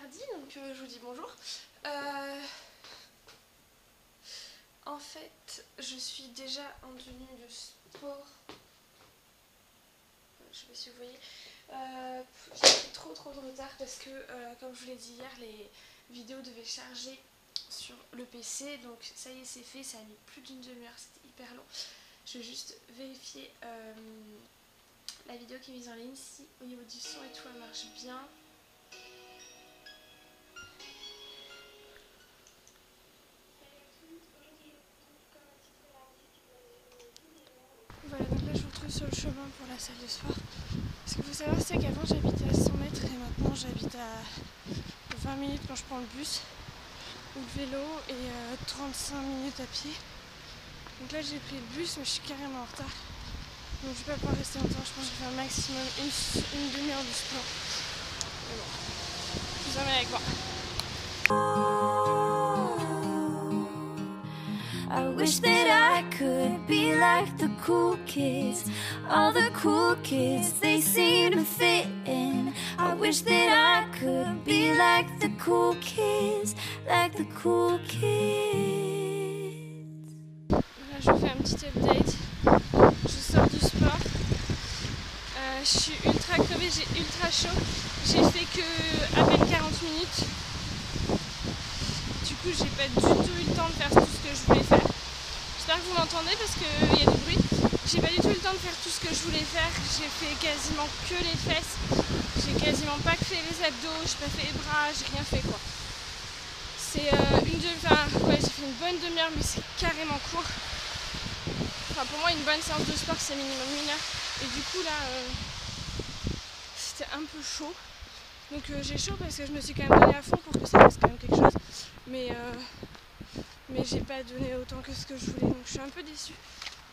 mardi, donc je vous dis bonjour. En fait, je suis déjà en tenue de sport. Je sais pas si vous voyez. J'ai pris trop de retard parce que, comme je vous l'ai dit hier, les vidéos devaient charger sur le PC. Donc ça y est, c'est fait. Ça a mis plus d'une demi-heure. C'était hyper long. Je vais juste vérifier la vidéo qui est mise en ligne, si au niveau du son et tout elle marche bien. Voilà, donc là je vous retrouve sur le chemin pour la salle de sport. Ce qu'il faut savoir, c'est qu'avant j'habitais à 100 mètres et maintenant j'habite à 20 minutes quand je prends le bus ou le vélo et 35 minutes à pied. Donc là j'ai pris le bus mais je suis carrément en retard. Donc je vais pas pouvoir rester longtemps, je pense que je vais faire un maximum une demi-heure de sport. Mais bon, je vous emmène avec moi. I wish that I could be like the cool kids. All the cool kids, they seem to fit in. I wish that I could be like the cool kids, like the cool kids. Là je vous fais un petit update. Je sors du sport. Je suis ultra crevée, j'ai ultra chaud. J'ai fait que à peine 40 minutes. Du coup j'ai pas du tout eu le temps de faire tout ce que je voulais faire. J'espère que vous m'entendez parce qu'il y a du bruit. J'ai pas du tout eu le temps de faire tout ce que je voulais faire. J'ai fait quasiment que les fesses. J'ai quasiment pas fait les abdos, j'ai pas fait les bras, j'ai rien fait quoi. C'est j'ai fait une bonne demi-heure mais c'est carrément court. Enfin pour moi une bonne séance de sport c'est minimum 1 heure. Et du coup là c'était un peu chaud. Donc j'ai chaud parce que je me suis quand même donné à fond pour que ça fasse quand même quelque chose. Mais j'ai pas donné autant que ce que je voulais, donc je suis un peu déçue.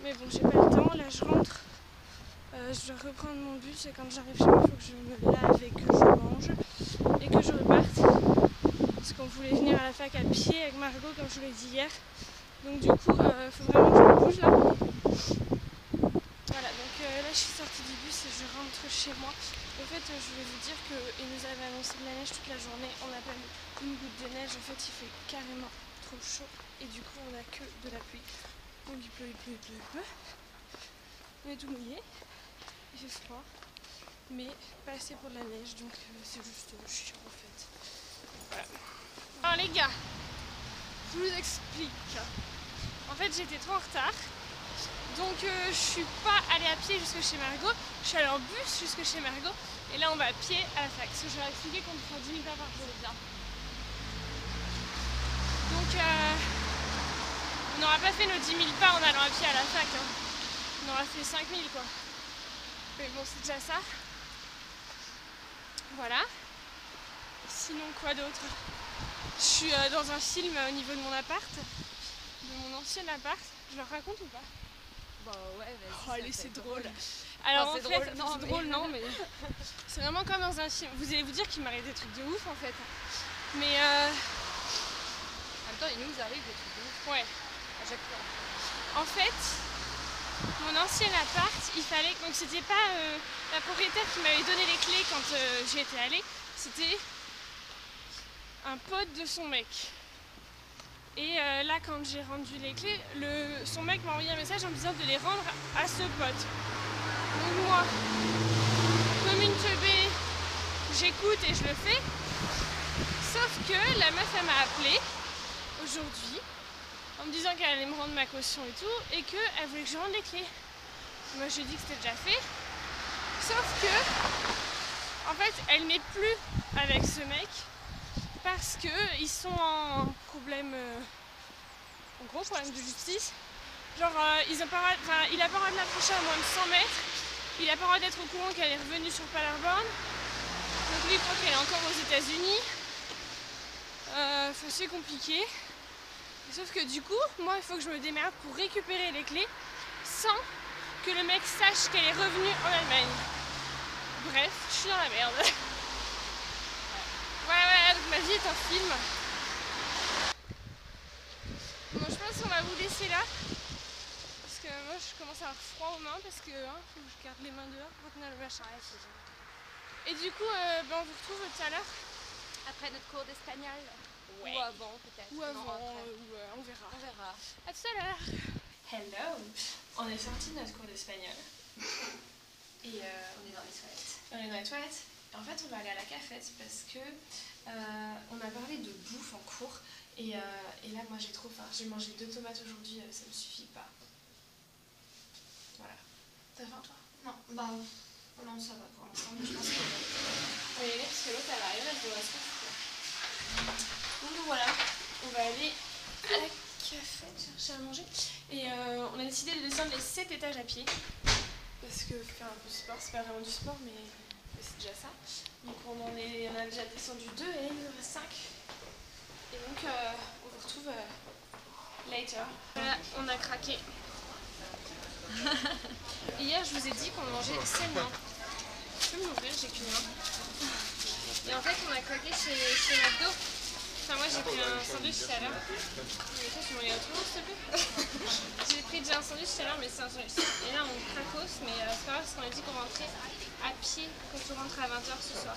Mais bon, j'ai pas le temps, là je rentre, je dois reprendre mon bus et quand j'arrive chez moi, il faut que je me lave et que je mange et que je reparte. Parce qu'on voulait venir à la fac à pied avec Margot, comme je vous l'ai dit hier. Donc du coup, il faut vraiment que je me bouge là. Voilà, donc là je suis sortie du bus et je rentre chez moi. En fait, je voulais vous dire qu'ils nous avaient annoncé de la neige toute la journée, on n'a pas eu une goutte de neige, en fait il fait carrément trop chaud et du coup on n'a que de la pluie. Donc il pleut. On est tout mouillé, il fait froid, mais pas assez pour de la neige, donc c'est juste chiant en fait. Voilà. Alors les gars, je vous explique. En fait j'étais trop en retard, donc je suis pas allée à pied jusque chez Margot, je suis allée en bus jusque chez Margot, et là on va à pied à la fac, parce que je leur ai expliqué qu'on prend 10 000 pas par jour bien. Donc on n'aura pas fait nos 10 000 pas en allant à pied à la fac, hein. On aura fait 5 000 quoi. Mais bon c'est déjà ça. Voilà. Sinon quoi d'autre? Je suis dans un film au niveau de mon appart, de mon ancien appart. Je leur raconte ou pas? Bah ouais, vas-y. Oh allez c'est drôle. Alors en fait, c'est drôle non mais c'est vraiment comme dans un film. Vous allez vous dire qu'il m'arrive des trucs de ouf en fait. Mais en même temps il nous arrive des trucs de ouf. Ouais. À chaque fois. En fait, mon ancien appart, il fallait. Donc c'était pas la propriétaire qui m'avait donné les clés quand j'y étais allée, c'était un pote de son mec. Et là quand j'ai rendu les clés, son mec m'a envoyé un message en me disant de les rendre à ce pote. Donc moi, comme une teubée, j'écoute et je le fais. Sauf que la meuf elle m'a appelée aujourd'hui en me disant qu'elle allait me rendre ma caution et tout, et qu'elle voulait que je rende les clés. Moi j'ai dit que c'était déjà fait. Sauf que, en fait, elle n'est plus avec ce mec parce qu'ils sont en problème, en gros problème de justice. Genre, il a pas le droit de l'approcher à moins de 100 mètres. Il a pas le droit d'être au courant qu'elle est revenue sur Paderborn. Donc lui, il croit qu'elle est encore aux États-Unis. Enfin, c'est compliqué. Sauf que du coup, moi, il faut que je me démerde pour récupérer les clés sans que le mec sache qu'elle est revenue en Allemagne. Bref, je suis dans la merde. Ouais, donc ma vie est un film. Bon, je pense qu'on va vous laisser là. Parce que moi, je commence à avoir froid aux mains parce que faut que je garde les mains dehors pour tenir le machin. Et du coup, on vous retrouve tout à l'heure Après notre cours d'espagnol. Ouais. Ou avant peut-être. Ou Non, avant, après. on verra. On verra. À tout à l'heure. Hello. On est sorti de notre cours d'espagnol. Et On est dans les toilettes. on est dans les toilettes. Et en fait, on va aller à la cafette parce que on a parlé de bouffe en cours. Et là, moi, j'ai trop faim. J'ai mangé 2 tomates aujourd'hui, ça me suffit pas. Voilà. T'as faim, toi? Non, bah non, ça va pour l'instant, mais je pense que On va y aller parce que l'autre, elle va arriver, elle devrait se faire. Donc voilà, on va aller à la cafette chercher à manger. Et on a décidé de descendre les 7 étages à pied. Parce que faire un peu de sport, c'est pas vraiment du sport, mais c'est déjà ça. Donc on a déjà descendu 2 et il nous reste 5. Et donc on vous retrouve later. Voilà, on a craqué. Hier, je vous ai dit qu'on mangeait sainement. Je peux m'ouvrir, j'ai qu'une main. Et en fait, on a craqué chez McDo. Enfin, moi j'ai pris un sandwich tout à l'heure. Mais toi, tu m'en as autrement, s'il te plaît? J'ai pris déjà un sandwich tout à l'heure, mais c'est un sandwich. Et là, on cracos, mais c'est pas grave parce qu'on a dit qu'on rentrait à pied quand on rentre à 20h ce soir.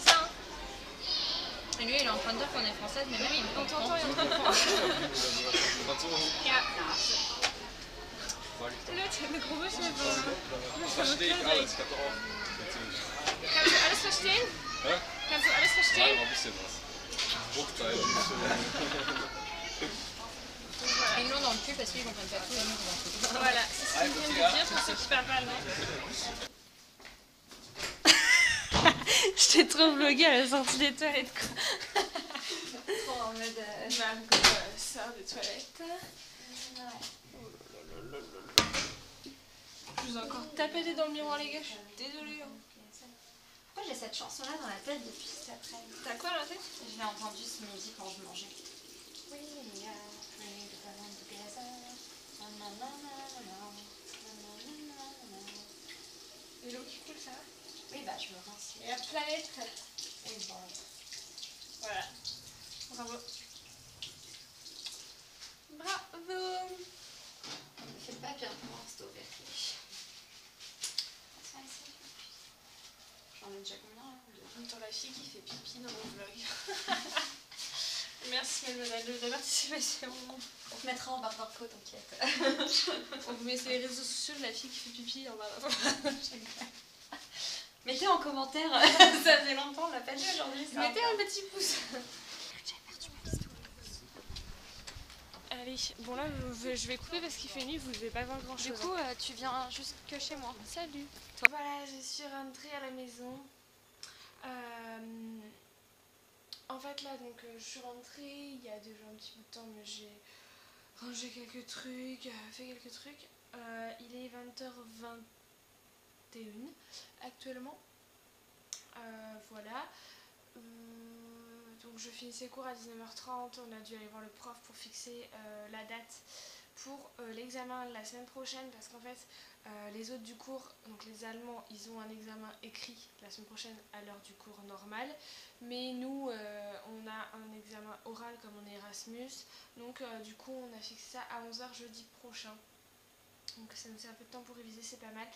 Ça, hein? Et lui, il est en train de dire qu'on est française, mais même il On comprend. t'entend et on comprend. Ja. L'autre, le gros mot, je sais pas. Verstehe ich alles, ich hatte auch. Kannst du alles verstehen? Hä? Kannst du alles Ja, verstehen? noch ein bisschen was. Bruchteil. Ils l'ont dans le cul parce qu'ils comprennent pas tout et nous on en fout. Voilà, c'est ce qu'ils viennent de dire pour ceux qui parlent pas allemand. Je t'ai trop vlogué à la sortie des toilettes, quoi. Trop en mode. Margot sort des toilettes. Je vous ai encore tapé dans le miroir, les gars, je suis désolée. Hein. Pourquoi j'ai cette chanson là dans la tête depuis cet après-midi? T'as quoi dans la tête? Je l'ai entendue ce midi quand je mangeais. Et l'eau qui coule, ça va? Oui, bah je me rince. Et la planète. Oui, bon. Voilà. Bravo. Bravo. C'est pas bien pour l'instant, vérifier. J'en ai déjà combien là? Attends, la fille qui fait pipi dans mon vlog. Merci mademoiselle de la participation. On te mettra en barre d'infos, t'inquiète. On vous met sur les réseaux sociaux de la fille qui fait pipi en bas. Mettez en commentaire, ça faisait longtemps, on l'a pas dit aujourd'hui. Mettez un petit pouce. Allez, bon là je vais couper parce qu'il fait nuit, vous ne devez pas voir grand chose. Du coup, tu viens juste que chez moi. Salut. Voilà, je suis rentrée à la maison. En fait là donc je suis rentrée il y a déjà un petit bout de temps, mais j'ai rangé quelques trucs, fait quelques trucs. Il est 20h21 actuellement. Voilà. Donc je finissais cours à 19h30, on a dû aller voir le prof pour fixer la date pour l'examen la semaine prochaine, parce qu'en fait les autres du cours, donc les Allemands, ils ont un examen écrit la semaine prochaine à l'heure du cours normal, mais nous on a un examen oral comme on est Erasmus, donc du coup on a fixé ça à 11h jeudi prochain, donc ça nous fait un peu de temps pour réviser, c'est pas mal.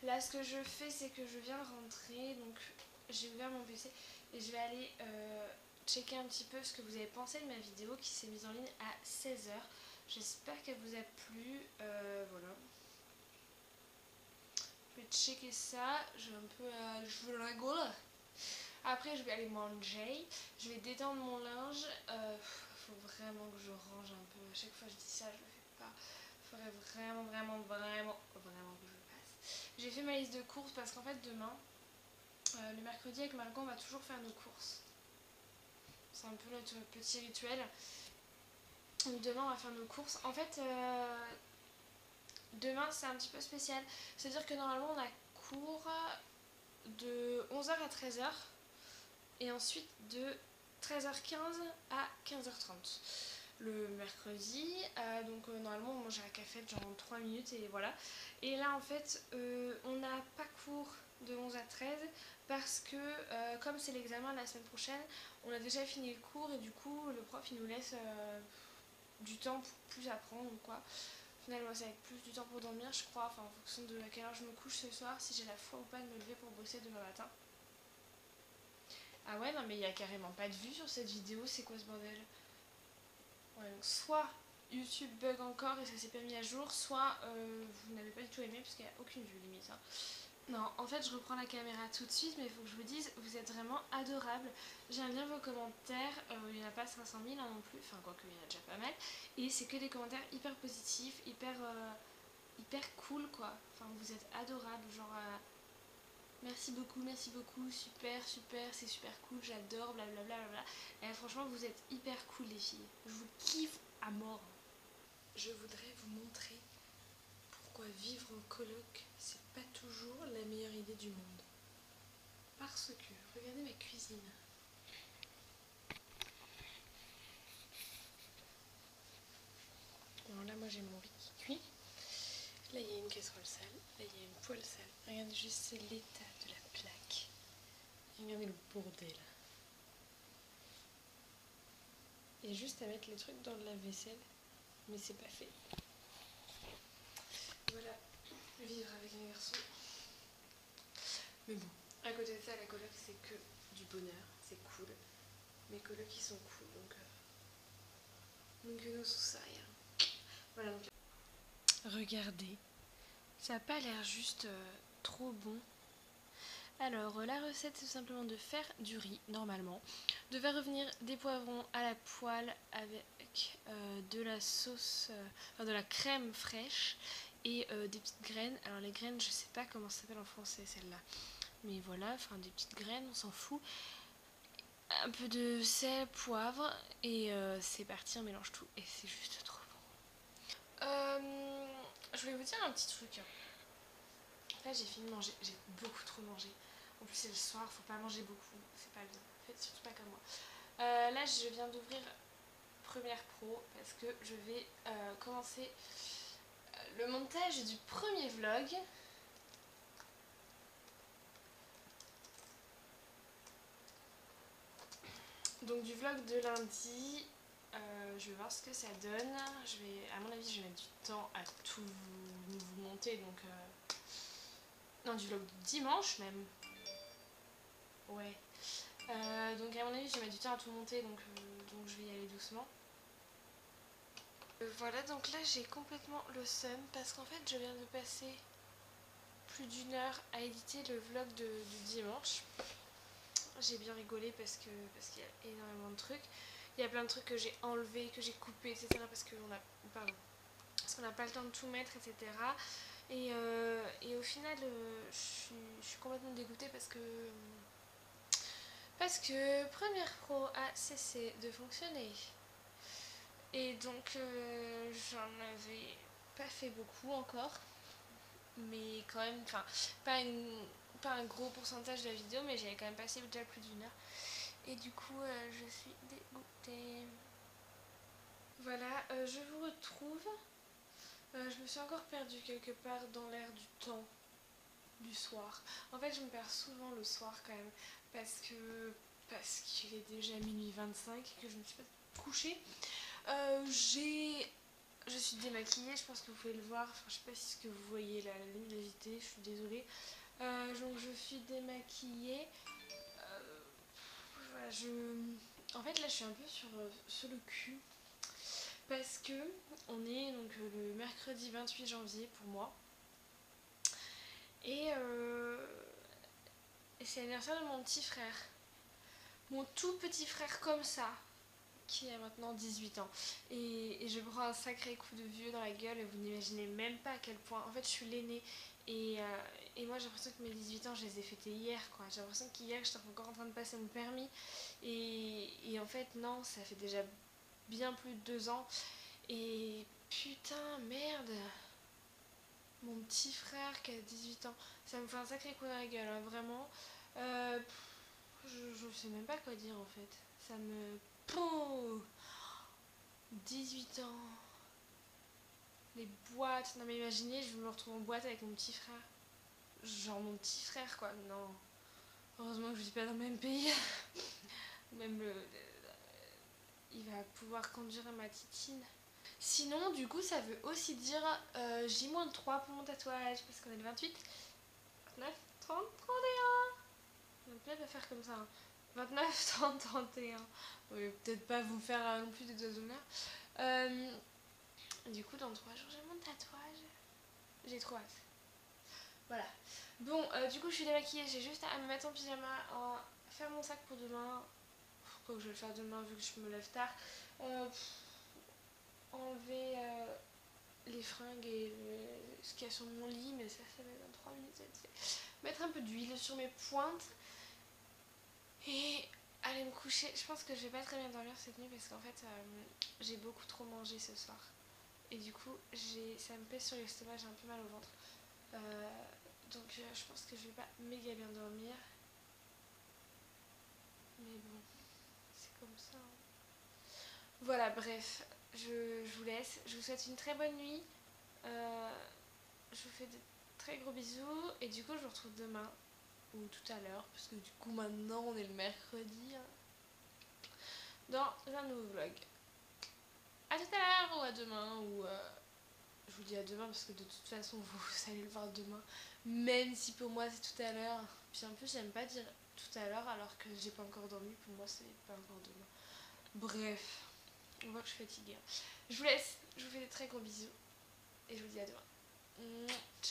Là ce que je fais, c'est que je viens de rentrer, donc j'ai ouvert mon PC et je vais aller checker un petit peu ce que vous avez pensé de ma vidéo qui s'est mise en ligne à 16h. J'espère qu'elle vous a plu. Voilà. Je vais checker ça. J'ai un peu la cheveux dans la gueule. Après, je vais aller manger. Je vais détendre mon linge. Faut vraiment que je range un peu. À chaque fois que je dis ça, je le fais pas. Il faudrait vraiment que je le fasse. J'ai fait ma liste de courses parce qu'en fait, demain, le mercredi avec Margot, on va toujours faire nos courses. C'est un peu notre petit rituel. Donc demain on va faire nos courses. En fait demain c'est un petit peu spécial. C'est-à-dire que normalement on a cours de 11h à 13h et ensuite de 13h15 à 15h30 le mercredi. Donc normalement on mange à la cafette genre en 3 minutes et voilà. Et là en fait on n'a pas cours de 11 à 13 parce que comme c'est l'examen la semaine prochaine, on a déjà fini le cours et du coup le prof il nous laisse du temps pour plus apprendre ou quoi. Finalement c'est avec plus du temps pour dormir je crois, enfin en fonction de à quelle heure je me couche ce soir, si j'ai la foi ou pas de me lever pour bosser demain matin. Ah ouais, non mais il y a carrément pas de vue sur cette vidéo, c'est quoi ce bordel? Ouais, donc soit YouTube bug encore et ça s'est pas mis à jour, soit vous n'avez pas du tout aimé parce qu'il n'y a aucune vue limite. Hein. Non, en fait je reprends la caméra tout de suite, mais il faut que je vous dise, vous êtes vraiment adorables. J'aime bien vos commentaires, il n'y en a pas 500 000 hein, non plus, enfin quoique il y en a déjà pas mal. Et c'est que des commentaires hyper positifs, hyper cool quoi. Enfin vous êtes adorables, genre merci beaucoup, super, c'est super cool, j'adore, blablabla. Et franchement vous êtes hyper cool les filles, je vous kiffe à mort. Je voudrais vous montrer pourquoi vivre en coloc, c'est pas toujours la meilleure idée du monde. Parce que, regardez ma cuisine. Alors là, moi j'ai mon riz qui cuit. Là, il y a une casserole sale. Là, il y a une poêle sale. Regardez juste, c'est l'état de la plaque. Regardez le bordel. Il y a juste à mettre les trucs dans le lave-vaisselle, mais c'est pas fait. Voilà, vivre avec un garçon. Mais bon, à côté de ça, la coloc c'est que du bonheur, c'est cool. Mes colocs ils sont cool, donc nous sous ça rien. Voilà donc. Regardez, ça n'a pas l'air juste trop bon. Alors la recette c'est simplement de faire du riz normalement, de faire revenir des poivrons à la poêle avec de la sauce, enfin de la crème fraîche et des petites graines. Alors les graines je sais pas comment ça s'appelle en français celle-là, mais voilà, enfin des petites graines, on s'en fout. Un peu de sel, poivre et c'est parti, on mélange tout et c'est juste trop bon. Je voulais vous dire un petit truc. Là j'ai fini de manger, j'ai beaucoup trop mangé. En plus c'est le soir, faut pas manger beaucoup, c'est pas bien. Faites surtout pas comme moi. Là je viens d'ouvrir Premiere Pro parce que je vais commencer le montage du premier vlog. Donc du vlog de lundi, je vais voir ce que ça donne. À mon avis, je vais mettre du temps à tout vous monter. Donc, non, du vlog de dimanche même. Ouais. Donc à mon avis, je vais mettre du temps à tout monter. Donc je vais y aller doucement. Voilà, donc là j'ai complètement le seum parce qu'en fait je viens de passer plus d'1 heure à éditer le vlog du dimanche. J'ai bien rigolé parce qu'il y a énormément de trucs. Il y a plein de trucs que j'ai enlevés, que j'ai coupés, etc. Parce qu'on n'a pas le temps de tout mettre, etc. Et au final, je suis complètement dégoûtée parce que Premiere Pro a cessé de fonctionner. Et donc, j'en avais pas fait beaucoup encore. Mais quand même, enfin, pas un gros pourcentage de la vidéo, mais j'avais quand même passé déjà plus d'1 heure. Et du coup, je suis dégoûtée. Voilà, je vous retrouve. Je me suis encore perdue quelque part dans l'air du temps du soir. En fait, je me perds souvent le soir quand même parce qu'il est déjà minuit 25 et que je ne suis pas couchée. Je suis démaquillée, je pense que vous pouvez le voir. Enfin, je sais pas si ce que vous voyez là, la ligne de visiter, je suis désolée. Donc je suis démaquillée. Voilà, en fait là je suis un peu sur le cul. Parce que on est donc le mercredi 28 janvier pour moi. Et c'est l'anniversaire de mon petit frère. Mon tout petit frère comme ça. Qui a maintenant 18 ans. Et je prends un sacré coup de vieux dans la gueule et vous n'imaginez même pas à quel point. En fait, je suis l'aînée et moi j'ai l'impression que mes 18 ans, je les ai fêtés hier, quoi. J'ai l'impression qu'hier, j'étais encore en train de passer mon permis. Et en fait, non, ça fait déjà bien plus de 2 ans. Et putain, merde. Mon petit frère qui a 18 ans, ça me fait un sacré coup dans la gueule, hein, vraiment. Je sais même pas quoi dire en fait. Ça me... Oh, 18 ans. Les boîtes. Non mais imaginez, je me retrouve en boîte avec mon petit frère. Genre mon petit frère quoi. Non. Heureusement que je suis pas dans le même pays. Même il va pouvoir conduire ma titine. Sinon du coup ça veut aussi dire J-3 pour mon tatouage. Parce qu'on est le 28. 29, 30, 31. On peut pas faire comme ça. Hein. 29, 30, 31. Oui, peut-être pas vous faire non plus des doigts d'honneur. Du coup, dans 3 jours, j'ai mon tatouage. J'ai trop hâte. Voilà. Bon, du coup, je suis démaquillée. J'ai juste à me mettre en pyjama, à faire mon sac pour demain. Pourquoi que je vais le faire demain vu que je me lève tard. Enlever les fringues et ce qu'il y a sur mon lit, mais ça va dans 3 minutes. Mettre un peu d'huile sur mes pointes et aller me coucher. Je pense que je vais pas très bien dormir cette nuit parce qu'en fait j'ai beaucoup trop mangé ce soir et du coup ça me pèse sur l'estomac, j'ai un peu mal au ventre. Donc je pense que je vais pas méga bien dormir, mais bon, c'est comme ça hein. Voilà, bref, je vous laisse, je vous souhaite une très bonne nuit. Je vous fais de très gros bisous et du coup je vous retrouve demain ou tout à l'heure parce que du coup maintenant on est le mercredi hein, dans un nouveau vlog. A tout à l'heure ou à demain ou je vous dis à demain parce que de toute façon vous allez le voir demain, même si pour moi c'est tout à l'heure. Puis en plus j'aime pas dire tout à l'heure alors que j'ai pas encore dormi, pour moi c'est pas encore demain. Bref, on voit que je suis fatiguée. Je vous laisse, je vous fais des très gros bisous et je vous dis à demain. Ciao.